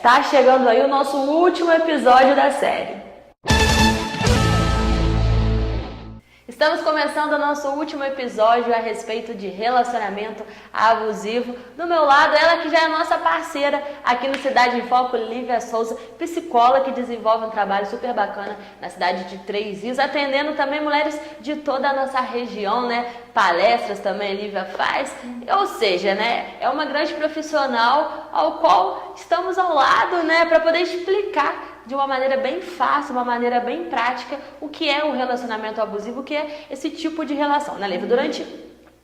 Tá chegando aí o nosso último episódio da série. Estamos começando o nosso último episódio a respeito de relacionamento abusivo. Do meu lado, ela que já é nossa parceira aqui no Cidade em Foco, Lívia Souza, psicóloga que desenvolve um trabalho super bacana na cidade de Três Rios, atendendo também mulheres de toda a nossa região, né? Palestras também a Lívia faz, ou seja, né? É uma grande profissional ao qual estamos ao lado, né? Para poder explicar de uma maneira bem fácil, uma maneira bem prática, o que é um relacionamento abusivo, o que é esse tipo de relação, né, Lívia? Durante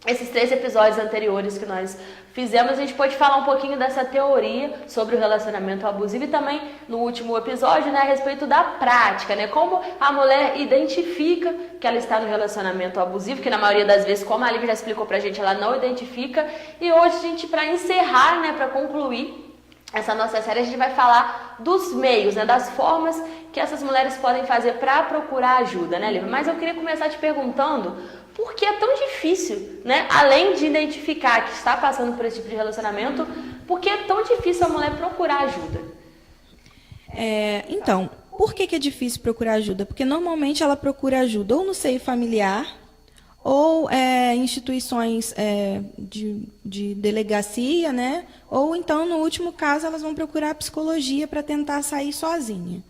esses 3 episódios anteriores que nós fizemos, a gente pode falar um pouquinho dessa teoria sobre o relacionamento abusivo e também no último episódio, né, a respeito da prática, né, como a mulher identifica que ela está no relacionamento abusivo, que na maioria das vezes, como a Lívia já explicou pra gente, ela não identifica. E hoje a gente, para encerrar, né, para concluir essa nossa série, a gente vai falar dos meios, né, das formas que essas mulheres podem fazer para procurar ajuda, né, Lívia? Mas eu queria começar te perguntando por que é tão difícil, né, além de identificar que está passando por esse tipo de relacionamento, por que é tão difícil a mulher procurar ajuda? Então, por que é difícil procurar ajuda? Porque normalmente ela procura ajuda ou no seio familiar, ou instituições de delegacia, né? Ou então, no último caso, elas vão procurar a psicologia para tentar sair sozinha.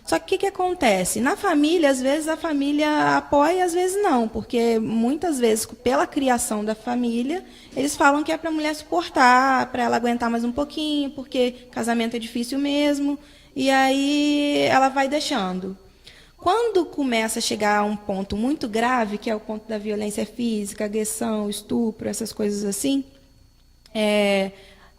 Só que o que acontece? Na família, às vezes a família apoia, às vezes não, porque muitas vezes, pela criação da família, eles falam que é para a mulher suportar, para ela aguentar mais um pouquinho, porque casamento é difícil mesmo, e aí ela vai deixando. Quando começa a chegar a um ponto muito grave, que é o ponto da violência física, agressão, estupro, essas coisas assim,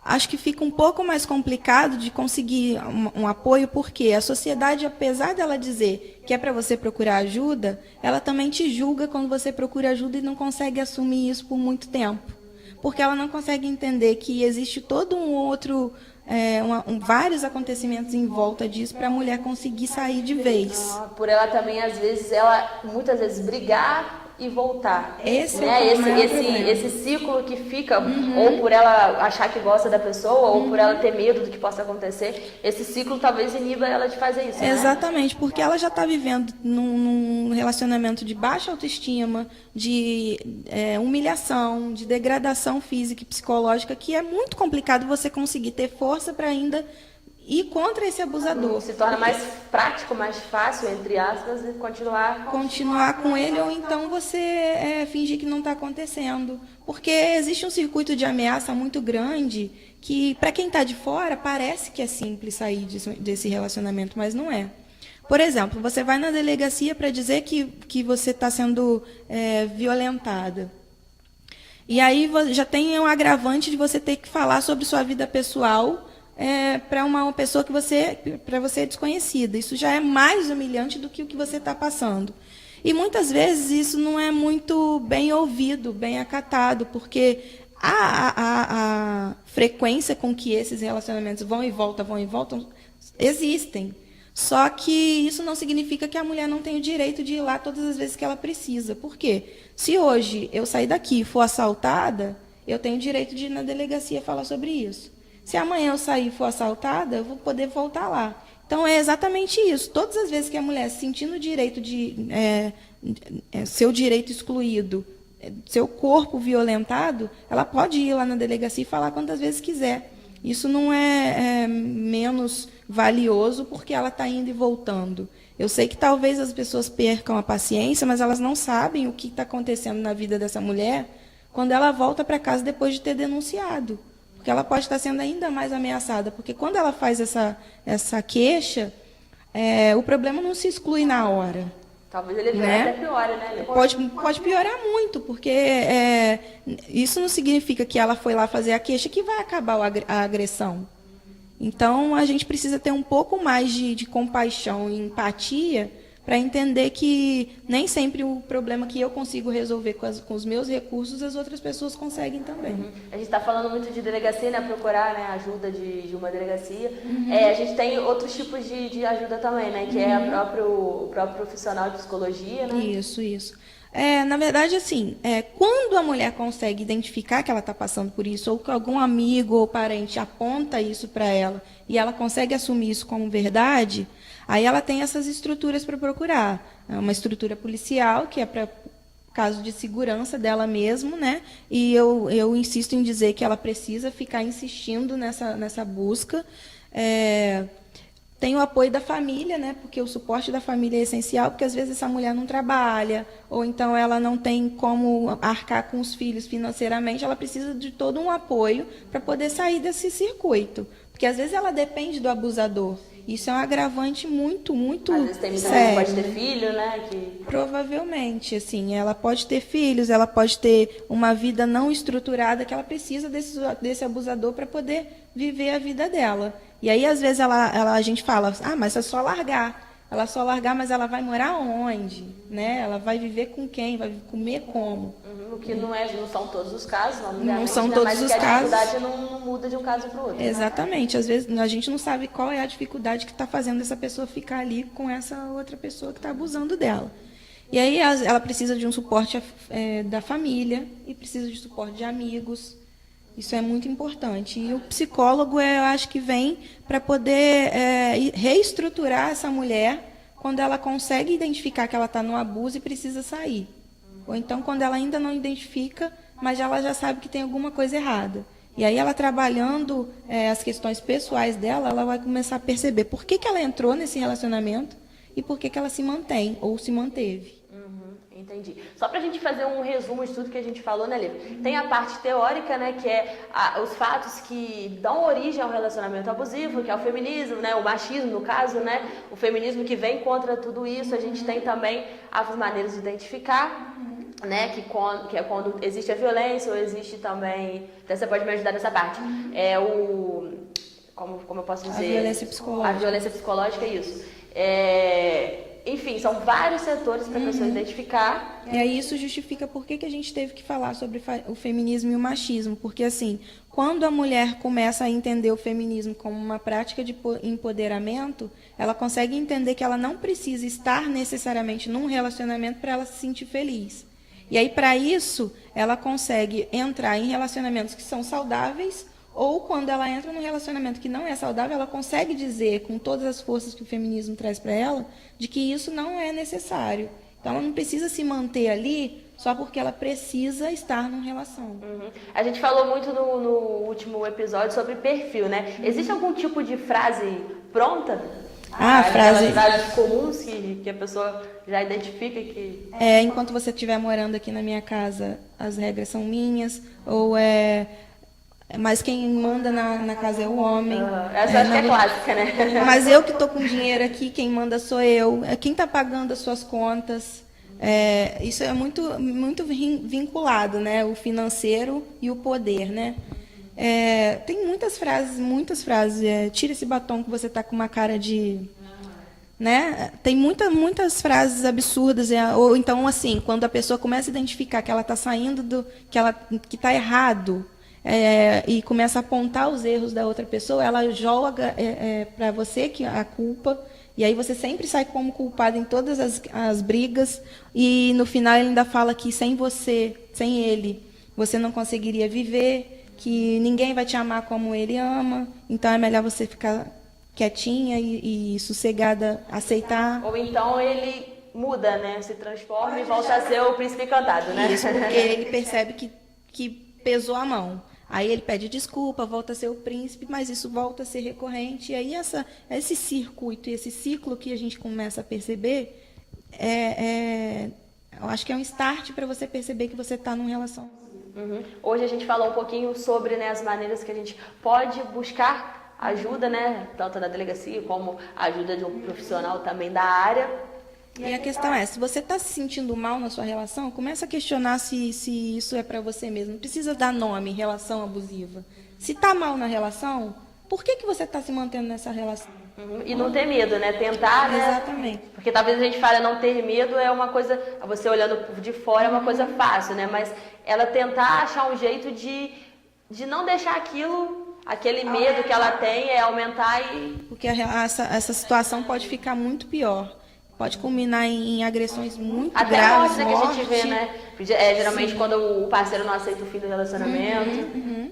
acho que fica um pouco mais complicado de conseguir um apoio, porque a sociedade, apesar dela dizer que é para você procurar ajuda, ela também te julga quando você procura ajuda e não consegue assumir isso por muito tempo. Porque ela não consegue entender que existe todo um outro... vários acontecimentos em volta disso para a mulher conseguir sair de vez. Por ela também, às vezes, muitas vezes brigar e voltar. Esse né? é esse ciclo que fica, ou por ela achar que gosta da pessoa, ou por ela ter medo do que possa acontecer, esse ciclo talvez iniba ela de fazer isso. Exatamente, porque ela já está vivendo num relacionamento de baixa autoestima, de humilhação, de degradação física e psicológica, que é muito complicado você conseguir ter força para ainda ir contra esse abusador. Se torna mais prático, mais fácil, entre aspas, e continuar com ele, ou então você fingir que não está acontecendo. Porque existe um circuito de ameaça muito grande que, para quem está de fora, parece que é simples sair desse relacionamento, mas não é. Por exemplo, você vai na delegacia para dizer que você está sendo violentada. E aí já tem um agravante de você ter que falar sobre sua vida pessoal para uma pessoa para você é desconhecida. Isso já é mais humilhante do que o que você está passando. E muitas vezes isso não é muito bem ouvido, bem acatado, porque a frequência com que esses relacionamentos vão e voltam, existem. Só que isso não significa que a mulher não tem o direito de ir lá todas as vezes que ela precisa. Por quê? Se hoje eu sair daqui e for assaltada, eu tenho o direito de ir na delegacia falar sobre isso. Se amanhã eu sair e for assaltada, eu vou poder voltar lá. Então, é exatamente isso. Todas as vezes que a mulher sentindo o direito seu direito excluído, seu corpo violentado, ela pode ir lá na delegacia e falar quantas vezes quiser. Isso não é menos valioso porque ela está indo e voltando. Eu sei que talvez as pessoas percam a paciência, mas elas não sabem o que está acontecendo na vida dessa mulher quando ela volta para casa depois de ter denunciado. Porque ela pode estar sendo ainda mais ameaçada. Porque quando ela faz essa queixa, o problema não se exclui na hora. Talvez ele até piore, né? Pode piorar muito, porque isso não significa que ela foi lá fazer a queixa que vai acabar a agressão. Então, a gente precisa ter um pouco mais de compaixão e empatia para entender que nem sempre o problema que eu consigo resolver com os meus recursos, as outras pessoas conseguem também. A gente está falando muito de delegacia, né? Procurar, né, ajuda de uma delegacia. A gente tem outros tipos de ajuda também, né? Que é o próprio profissional de psicologia, né? Isso. Na verdade, assim, quando a mulher consegue identificar que ela está passando por isso, ou que algum amigo ou parente aponta isso para ela, e ela consegue assumir isso como verdade, aí ela tem essas estruturas para procurar. É uma estrutura policial, que é para caso de segurança dela mesmo, né? E eu insisto em dizer que ela precisa ficar insistindo nessa busca. Tem o apoio da família, né? Porque o suporte da família é essencial, porque às vezes essa mulher não trabalha, ou então ela não tem como arcar com os filhos financeiramente, ela precisa de todo um apoio para poder sair desse circuito. Porque às vezes ela depende do abusador. Isso é um agravante muito, muito sério. Às vezes tem muita sério. gente que pode ter filho, né? Provavelmente, assim, ela pode ter filhos, ela pode ter uma vida não estruturada, que ela precisa desse abusador para poder viver a vida dela. E aí, às vezes, a gente fala, mas é só largar. Ela só largar, mas ela vai morar onde? Né? Ela vai viver com quem? Vai comer como? O que não são todos os casos, não são todos os casos. A dificuldade não muda de um caso para o outro. Exatamente. Às vezes, a gente não sabe qual é a dificuldade que está fazendo essa pessoa ficar ali com essa outra pessoa que está abusando dela. E aí, ela precisa de um suporte da família e precisa de suporte de amigos. Isso é muito importante. E o psicólogo, eu acho que vem para poder reestruturar essa mulher quando ela consegue identificar que ela está no abuso e precisa sair. Ou então, quando ela ainda não identifica, mas ela já sabe que tem alguma coisa errada. E aí, ela trabalhando as questões pessoais dela, ela vai começar a perceber por que ela entrou nesse relacionamento e por que ela se mantém ou se manteve. Entendi. Só para a gente fazer um resumo de tudo que a gente falou, né, Lívia? Tem a parte teórica, né, que é os fatos que dão origem ao relacionamento abusivo, que é o feminismo, né, o machismo, no caso, né, o feminismo que vem contra tudo isso. A gente tem também as maneiras de identificar, né, que é quando existe a violência ou existe também... Então, você pode me ajudar nessa parte. Como eu posso dizer? A violência psicológica. A violência psicológica, isso. Enfim, são vários setores para a pessoa identificar. E aí isso justifica por que a gente teve que falar sobre o feminismo e o machismo. Porque, assim, quando a mulher começa a entender o feminismo como uma prática de empoderamento, ela consegue entender que ela não precisa estar necessariamente num relacionamento para ela se sentir feliz. E aí, para isso, ela consegue entrar em relacionamentos que são saudáveis, ou quando ela entra num relacionamento que não é saudável, ela consegue dizer, com todas as forças que o feminismo traz para ela, de que isso não é necessário. Então, ela não precisa se manter ali só porque ela precisa estar numa relação. A gente falou muito no último episódio sobre perfil, né? Existe algum tipo de frase pronta? Frases comuns que a pessoa já identifica que... enquanto você estiver morando aqui na minha casa, as regras são minhas, ou mas quem manda na casa é o homem. Essa acho que é clássica, né? Mas eu que estou com dinheiro aqui, quem manda sou eu. Quem está pagando as suas contas. Isso é muito, muito vinculado, né? O financeiro e o poder, né? Tem muitas frases. Tira esse batom que você está com uma cara de... Né? Tem muitas frases absurdas. Ou então, assim, quando a pessoa começa a identificar que ela está saindo que está errado... e começa a apontar os erros da outra pessoa, ela joga para você que a culpa, e aí você sempre sai como culpado em todas as brigas, e no final ele ainda fala que sem você, sem ele, você não conseguiria viver, que ninguém vai te amar como ele ama, então é melhor você ficar quietinha e sossegada, aceitar. Ou então ele muda, né? Se transforma e volta a ser o príncipe encantado, né? Isso, porque ele percebe que pesou a mão. Aí ele pede desculpa, volta a ser o príncipe, mas isso volta a ser recorrente. E aí esse circuito e esse ciclo que a gente começa a perceber, eu acho que é um start para você perceber que você está numa relação. Hoje a gente falou um pouquinho sobre, né, as maneiras que a gente pode buscar ajuda, né, tanto da delegacia como a ajuda de um profissional também da área. E a questão se você está se sentindo mal na sua relação, começa a questionar se isso é para você mesmo. Não precisa dar nome, relação abusiva. Se está mal na relação, por que você está se mantendo nessa relação? E não ter medo, né? Tentar, né? Exatamente. Porque talvez a gente fale, não ter medo é uma coisa, você olhando de fora é uma coisa fácil, né? Mas ela tentar achar um jeito de não deixar aquele medo que ela tem aumentar e... Porque essa situação pode ficar muito pior. pode culminar em agressões muito até graves. Até a morte, né, que a gente vê, né? Geralmente quando o parceiro não aceita o fim do relacionamento.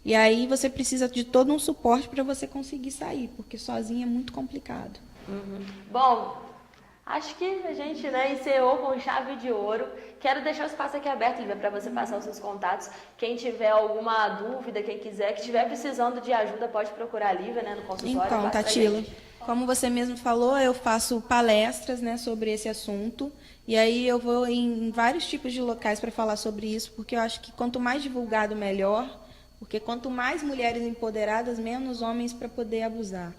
E aí você precisa de todo um suporte para você conseguir sair, porque sozinho é muito complicado. Bom, acho que a gente, né, encerrou com chave de ouro. Quero deixar o espaço aqui aberto, Lívia, para você passar os seus contatos. Quem tiver alguma dúvida, quem quiser, que estiver precisando de ajuda, pode procurar a Lívia, né, no consultório. Então, Tatila, como você mesmo falou, eu faço palestras, né, sobre esse assunto. E aí eu vou em vários tipos de locais para falar sobre isso, porque eu acho que quanto mais divulgado, melhor. Porque quanto mais mulheres empoderadas, menos homens para poder abusar.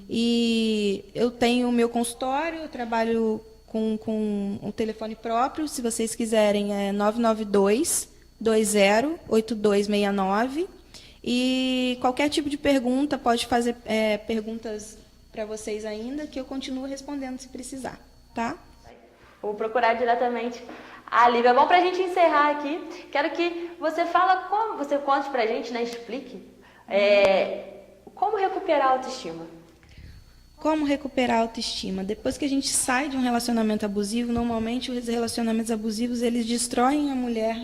E eu tenho o meu consultório, eu trabalho com um telefone próprio, se vocês quiserem, é 992-20-8269. E qualquer tipo de pergunta, pode fazer perguntas para vocês ainda, que eu continuo respondendo se precisar, tá? Vou procurar diretamente a Lívia. Bom, para a gente encerrar aqui, quero que você você conte para a gente, né, explique como recuperar a autoestima. Como recuperar a autoestima? Depois que a gente sai de um relacionamento abusivo, normalmente os relacionamentos abusivos, eles destroem a mulher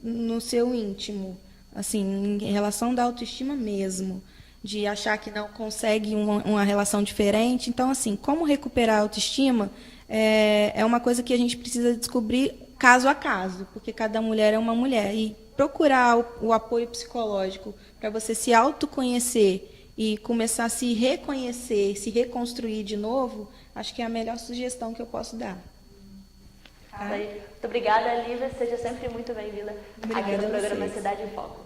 no seu íntimo, assim, em relação da autoestima mesmo, de achar que não consegue uma relação diferente. Então, assim, como recuperar a autoestima é uma coisa que a gente precisa descobrir caso a caso, porque cada mulher é uma mulher. E procurar o apoio psicológico para você se autoconhecer e começar a se reconhecer, se reconstruir de novo, acho que é a melhor sugestão que eu posso dar. Muito obrigada, Lívia. Seja sempre muito bem-vinda aqui no programa Cidade em Foco.